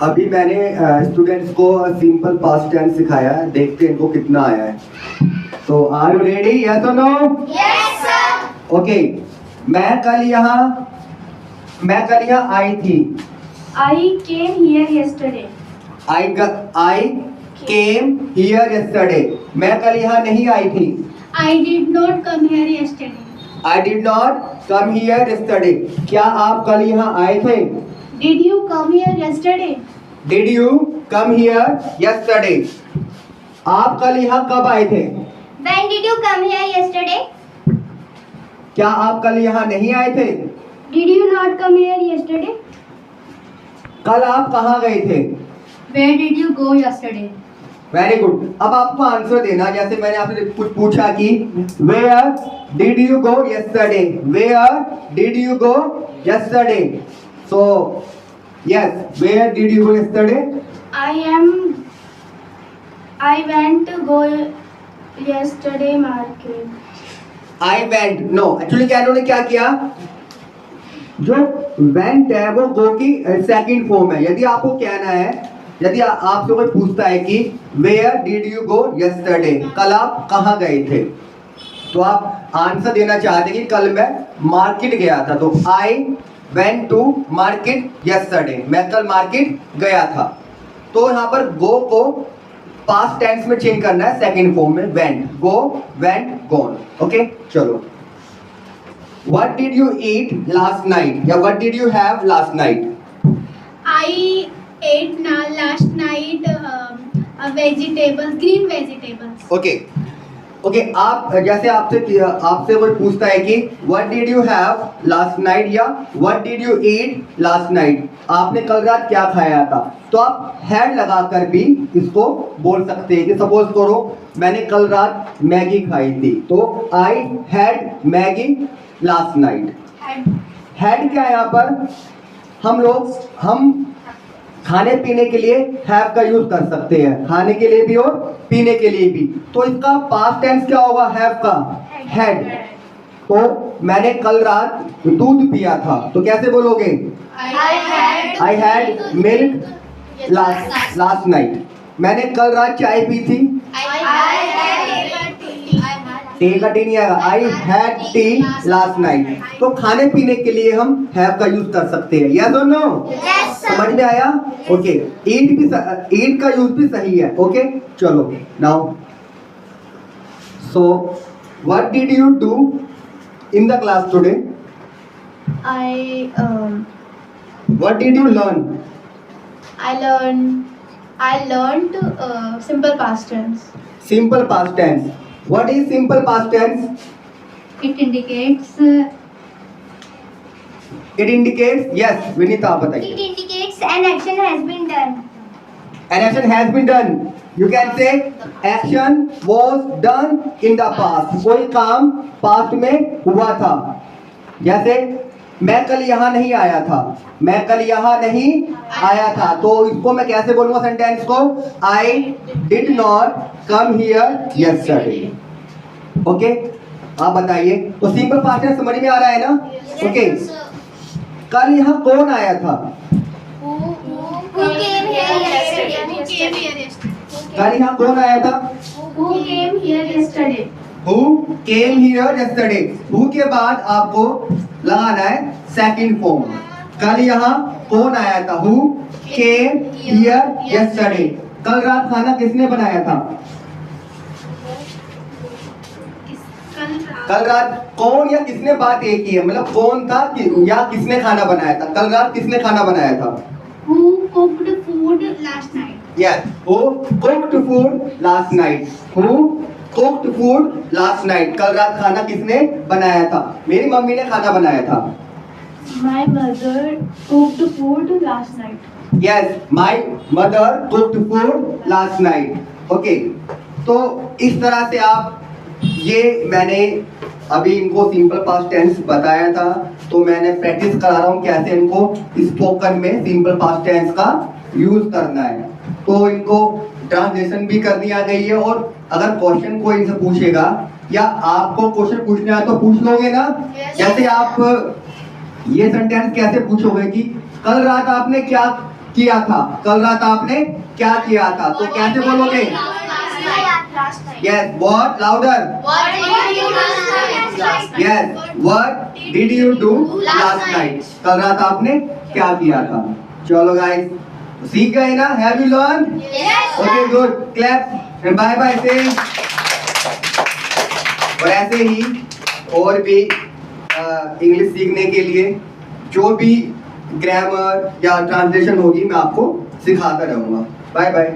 अभी मैंने स्टूडेंट्स को सिंपल पास्ट टेंस सिखाया है, देखते हैं इनको कितना आया है। तो आर यू रेडी? यस और नो? Yes sir. ओके। मैं कल यहाँ आई थी। I came here yesterday. I came here yesterday. मैं कल यहाँ नहीं आई थी। I did not come here yesterday. I did not come here yesterday. क्या आप कल यहाँ आए थे? Did you come here yesterday? Did you come here yesterday. आप कल यहाँ कब आए थे? When did you come here yesterday? क्या आप कल यहाँ नहीं आए थे? Did you not come here yesterday? कल आप कहाँ गए थे? Where did you go yesterday? Very good. अब आपको आंसर देना, जैसे मैंने आपसे कुछ पूछा कि where did you go yesterday, where did you go yesterday. So yes, where did you go yesterday? I went to go yesterday market. I went. No, actually क्या इन्होंने क्या किया, जो वेंट है वो गो की सेकंड फॉर्म है। यदि आपको कहना है, यदि आपसे कोई पूछता है कि where did you go yesterday, कल आप कहाँ गए थे, तो आप आंसर देना चाहते कि कल मैं मार्केट गया था। तो I went to market yesterday, मैं कल मार्केट गया था। तो यहाँ पर गो को पास्ट टेंस में चेंज करना है, सेकंड फॉर्म में went, go went gone. Okay, चलो। What did you eat last night, या what did you have last night? I ate last night vegetables, green vegetables. Okay okay. आप जैसे आपसे कोई पूछता है कि what did you have last night या what did you eat last night, आपने कल रात क्या खाया था, तो आप हैड लगाकर भी इसको बोल सकते हैं कि सपोज करो मैंने कल रात मैगी खाई थी, तो I had Maggi last night. Had क्या है यहाँ पर, हम खाने पीने के लिए हैव का यूज कर सकते हैं, खाने के लिए भी और पीने के लिए भी। तो इसका पास्ट टेंस क्या होगा हैव का? हैड। तो मैंने कल रात दूध पिया था, तो कैसे बोलोगे? I had milk last night. मैंने कल रात चाय पी थी, टी का टी नहीं आएगा, I had T last night. तो खाने पीने के लिए हम हैव का यूज कर सकते हैं। यस और नो? समझ में आया? ओके। ईट का यूज भी सही है। ओके, चलो। Now so what did you do in the class today? What did you learn? I learned simple past tense. Simple past tense. What is simple past tense? It indicates it indicates, yes Vinita आप बताइए। It indicates an action has been done. An action has been done. You can say action was done in the past. कोई काम past में हुआ था। जैसे मैं कल यहाँ नहीं आया था, मैं कल यहाँ नहीं आया था, तो इसको मैं कैसे बोलूँगा सेंटेंस को? I did not come here yesterday. Okay, आप बताइए। तो सिंपल पास्ट टेंस समझ में आ रहा है ना? ओके। कल यहाँ कौन आया था? Who came here yesterday? कल यहाँ कौन आया था? Who came here yesterday? Who came here yesterday? Who के बाद आपको लगाना है सेकंड फॉर्म। कल यहाँ कौन आया था? Who came here yesterday? कल रात खाना किसने बनाया था? कल रात कौन या किसने बात एक ही है, मतलब कौन था या किसने खाना बनाया था? कल रात किसने खाना बनाया था? Who cooked food last night? Yes, who cooked food last night? Who cooked food last night? कल रात खाना किसने बनाया था? मेरी मम्मी ने खाना बनाया था। My mother cooked food last night. Yes, my mother cooked food last night. Okay, तो इस तरह से आप, ये मैंने अभी इनको सिंपल पास्ट टेंस बताया था, तो मैंने प्रैक्टिस करा रहा हूँ कैसे इनको स्पोकन में सिंपल पास्ट टेंस का यूज करना है। तो इनको ट्रांसलेशन भी करनी आ गई है, और अगर क्वेश्चन कोई इनसे पूछेगा या आपको क्वेश्चन पूछना है तो पूछ लोगे ना। जैसे आप ये सेंटेंस कैसे पूछोगे कि कल रात आपने क्या किया था, कल रात आपने क्या किया था, तो कैसे बोलोगे? Yes, what, louder. Yes, what did you do last night, कल रात आपने क्या किया था। चलो गाइस, सीख गए ना? Have you learn? Okay good, clap and bye bye से। और ऐसे ही और भी इंग्लिश सीखने के लिए जो भी ग्रामर या ट्रांसलेशन होगी मैं आपको सिखाता रहूंगा। Bye bye.